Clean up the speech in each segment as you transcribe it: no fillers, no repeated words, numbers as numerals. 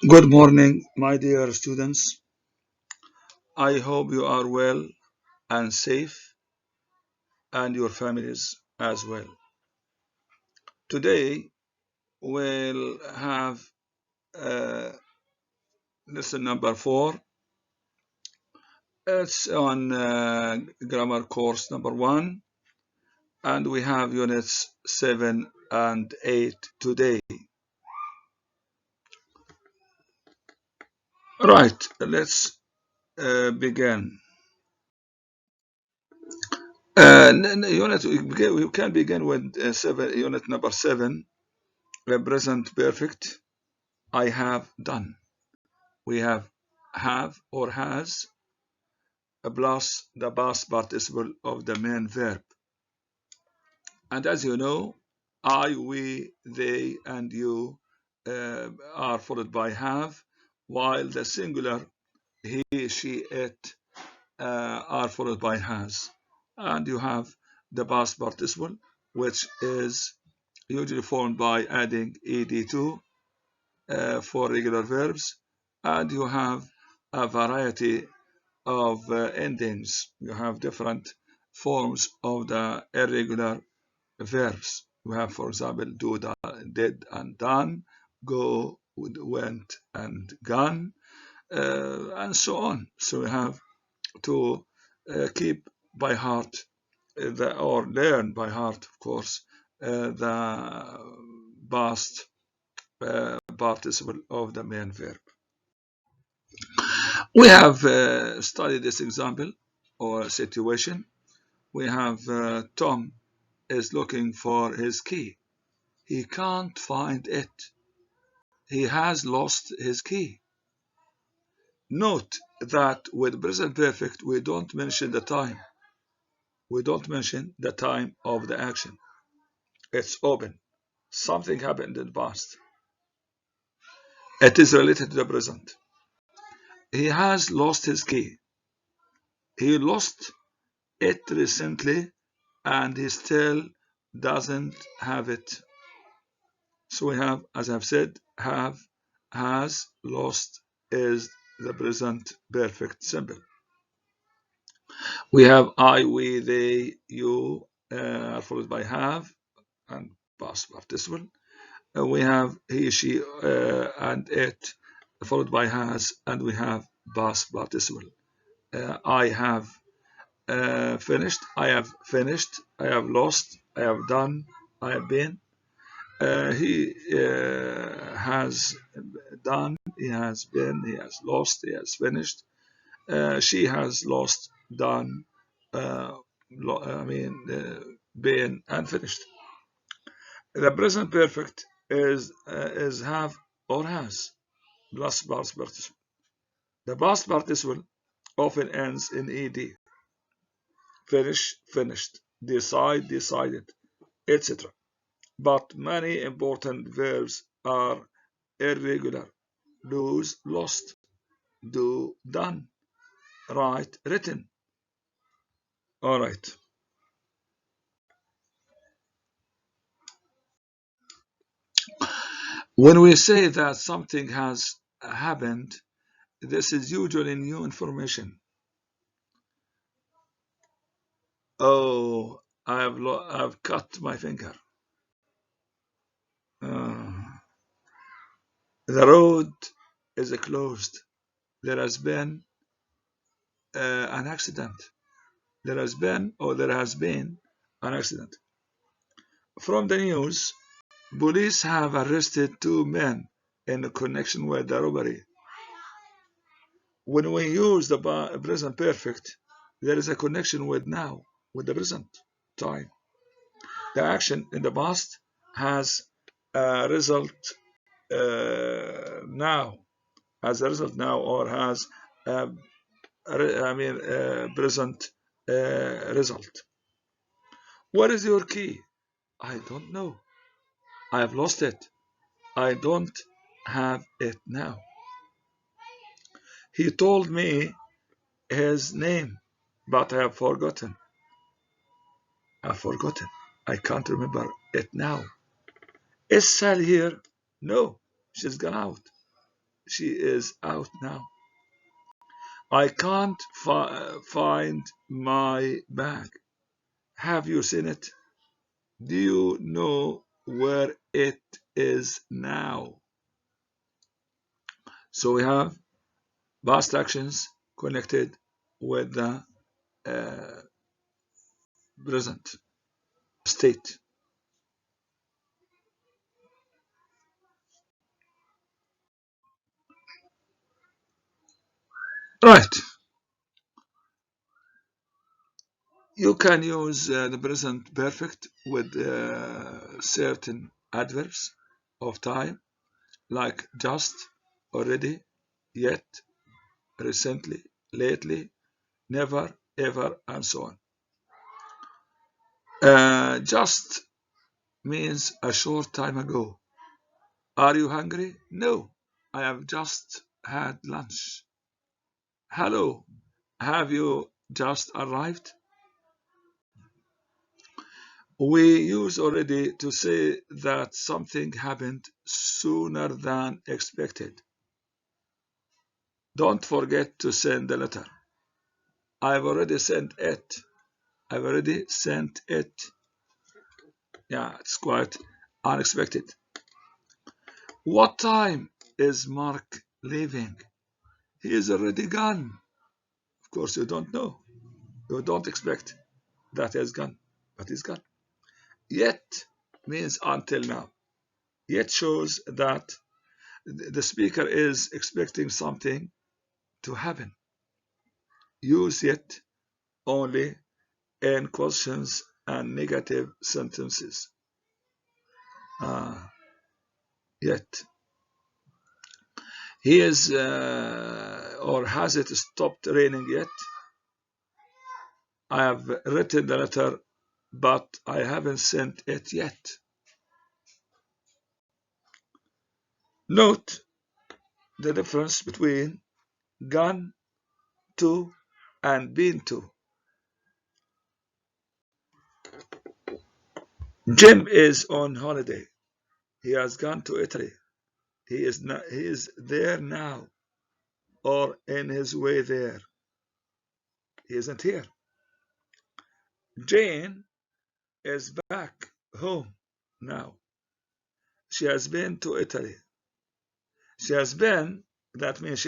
Good morning, my dear students. I hope you are well and safe, and your families as well. Today, we'll have lesson number 4. It's on grammar course number 1, and we have units 7 and 8 today. Right, let's begin. We can begin with unit number 7, present perfect. I have done. We have or has plus the past participle of the main verb. And as you know, I, we, they, and you are followed by have, while the singular he, she, it are followed by has. And you have the past participle, which is usually formed by adding ed2 for regular verbs, and you have a variety of endings. You have different forms of the irregular verbs. You have, for example, do, did, and done, go, went, and gone, and so on. So we have to keep by heart or learn by heart, of course, the past participle of the main verb. We have studied this example or situation. We have Tom is looking for his key. He can't find it. He has lost his key. Note that with present perfect, we don't mention the time. We don't mention the time of the action. It's open. Something happened in the past. It is related to the present. He has lost his key. He lost it recently and he still doesn't have it. So we have, as I've said, have, has, lost is the present perfect simple. We have I, we, they, you followed by have and past participle. We have he, she, and it followed by has, and we have past participle. I have finished, I have finished, I have lost, I have done, I have been. He has done, he has been, he has lost, he has finished. She has lost, done, been, and finished. The present perfect is have or has plus past participle. The past participle often ends in ed. Finish, finished. Decide, decided, etc. But many important verbs are irregular. Lose, lost. Do, done. Write, written. All right. When we say that something has happened, this is usually new information. Oh, I've cut my finger. The road is closed. There has been an accident. There has been an accident. From the news, police have arrested 2 men in connection with the robbery. When we use the present perfect, there is a connection with now, with the present time. The action in the past has a result now, or has a present result. What is your key? I don't know. I have lost it. I don't have it now. He told me his name, but I have forgotten. I've forgotten. I can't remember it now. Is Sally here? No, she's gone out. She is out now. I can't find my bag. Have you seen it? Do you know where it is now? So we have past actions connected with the uh, present state. Right. You can use the present perfect with certain adverbs of time, like just, already, yet, recently, lately, never, ever, and so on. Just means a short time ago. Are you hungry? No, I have just had lunch. Hello, have you just arrived? We use already to say that something happened sooner than expected. Don't forget to send the letter. I've already sent it. I've already sent it. Yeah, it's quite unexpected. What time is Mark leaving? He is already gone. Of course, you don't know. You don't expect that he has gone, but he's gone. Yet means until now. Yet shows that the speaker is expecting something to happen. Use yet only in questions and negative sentences. Yet. He is, or has it stopped raining yet? I have written the letter, but I haven't sent it yet. Note the difference between gone to and been to. Jim is on holiday. He has gone to Italy. He is there now, or in his way there. He isn't here. Jane is back home now. She has been to Italy. She has been, that means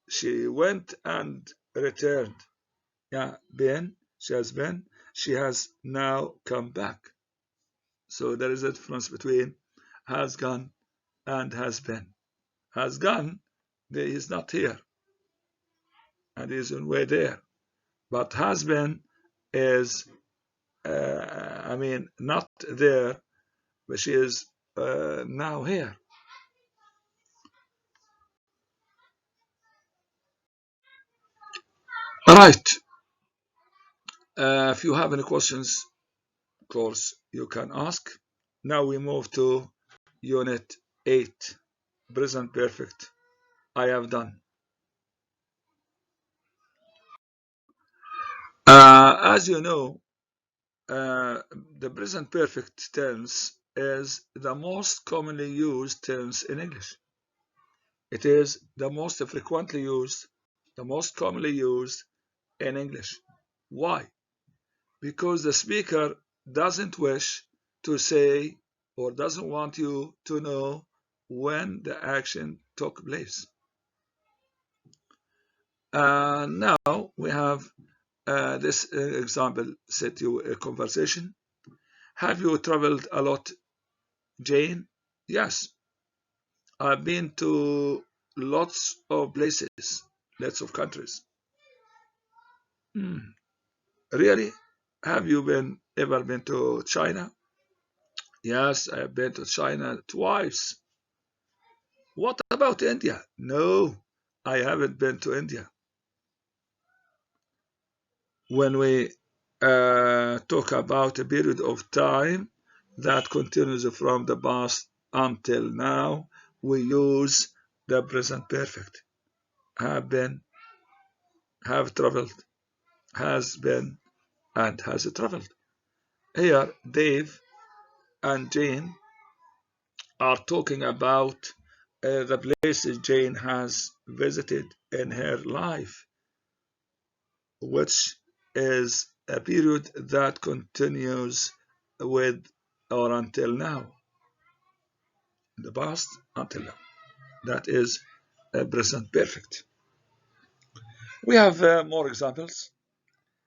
she went and returned. Yeah, been, she has been, she has now come back. So there is a difference between has gone and has been. Has gone, he is not here and he is on way there. But has been is, not there, but she is now here. All right. If you have any questions, of course, you can ask. Now we move to Unit 8, Present Perfect. I have done. As you know, the present perfect tense is the most commonly used tense in English. It is the most frequently used, the most commonly used in English. Why? Because the speaker doesn't wish to say or doesn't want you to know when the action took place. Now we have this example set you a conversation. Have you traveled a lot, Jane? Yes, I've been to lots of places, lots of countries. Really? Have you ever been to China? Yes, I've been to China twice. What about India? No, I haven't been to India. When we talk about a period of time that continues from the past until now, we use the present perfect. Have been, have traveled, has been, and has traveled. Here, Dave and Jane are talking about the places Jane has visited in her life, which is a period that continues with or until now, in the past until now. That is present perfect. We have more examples.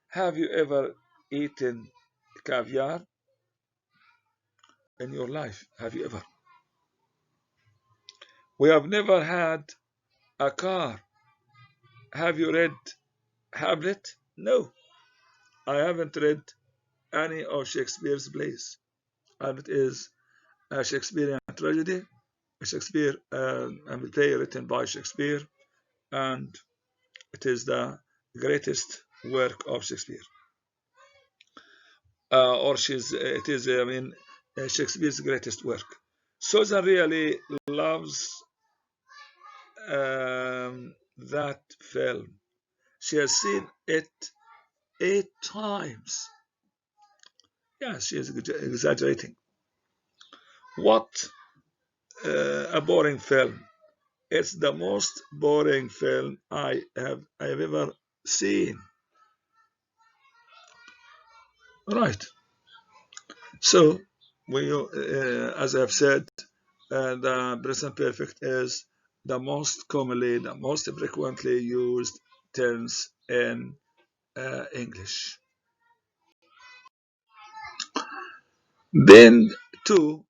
Have you ever eaten caviar in your life? Have you ever? We have never had a car. Have you read Hamlet? No, I haven't read any of Shakespeare's plays. Hamlet is a Shakespearean tragedy, a Shakespeare a play written by Shakespeare, and it is the greatest work of Shakespeare. It is, Shakespeare's greatest work. Susan really loves that film. She has seen it 8 times. Yeah, she is exaggerating. What a boring film. It's the most boring film I have ever seen. Right. So, as I've said, the present perfect is the most commonly, the most frequently used tense in English. Been to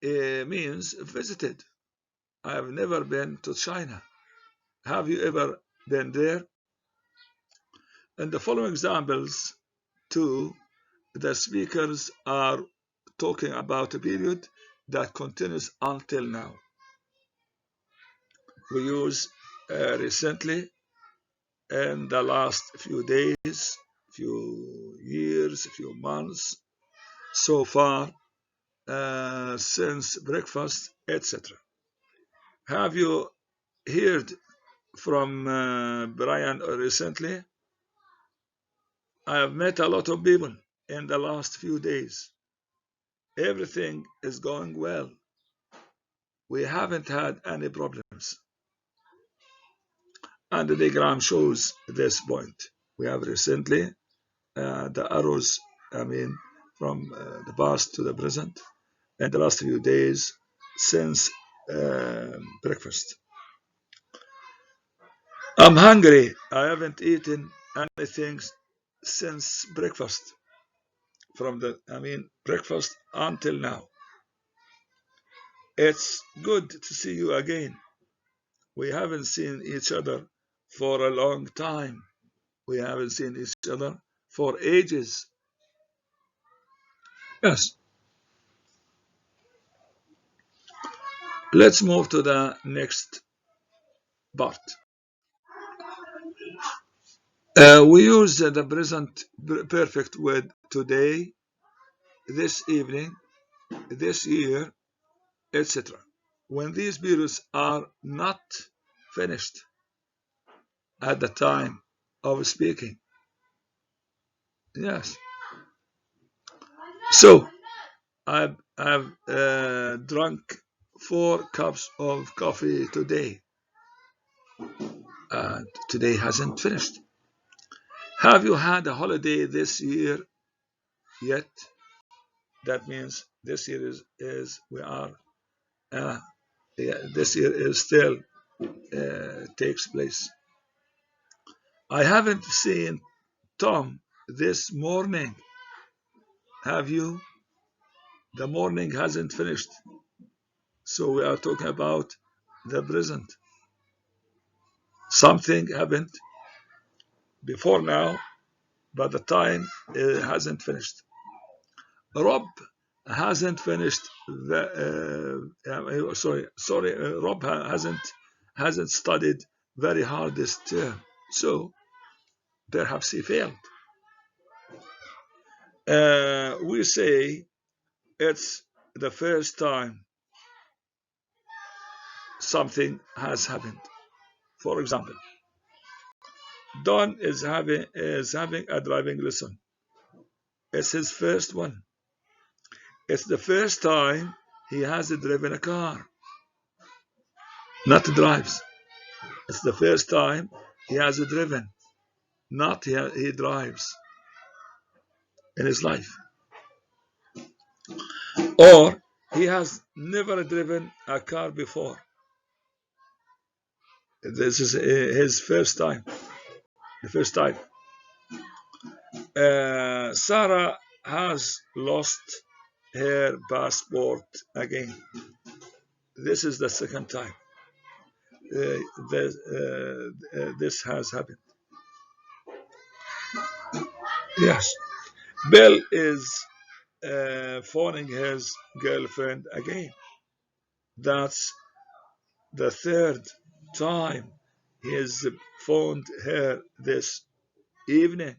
means visited. I have never been to China. Have you ever been there? In the following examples, too, the speakers are talking about a period that continues until now. We use recently, in the last few days, few years, few months, so far, since breakfast, etc. Have you heard from Brian recently? I have met a lot of people in the last few days. Everything is going well. We haven't had any problems. And the diagram shows this point. We have recently the arrows, from the past to the present, in the last few days since breakfast. I'm hungry. I haven't eaten anything since breakfast. Breakfast until now. It's good to see you again. We haven't seen each other for a long time. We haven't seen each other for ages. Yes. Let's move to the next part. We use the present perfect with today, this evening, this year, etc. When these periods are not finished at the time of speaking. Yes. So, I've drunk 4 cups of coffee today, and today hasn't finished. Have you had a holiday this year yet? That means this year is we are this year is still takes place. I haven't seen Tom this morning. Have you? The morning hasn't finished. So we are talking about the present. Something happened before now, but the time hasn't finished. Rob hasn't finished Rob hasn't studied very hard this term, so perhaps he failed. We say it's the first time something has happened. For example, Don is having a driving lesson. It's his first one. It's the first time he has driven a car. not drives. It's the first time he has driven, not he drives in his life. Or he has never driven a car before. This is his first time. The first time. Sarah has lost her passport again. This is the second time this has happened. Yes. Bill is phoning his girlfriend again. That's the third time he has phoned her this evening.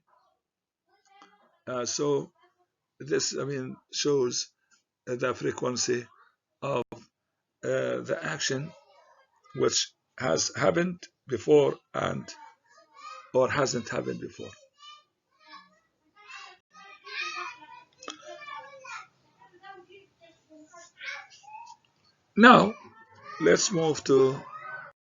So this, shows the frequency of the action which has happened before and or hasn't happened before. Now let's move to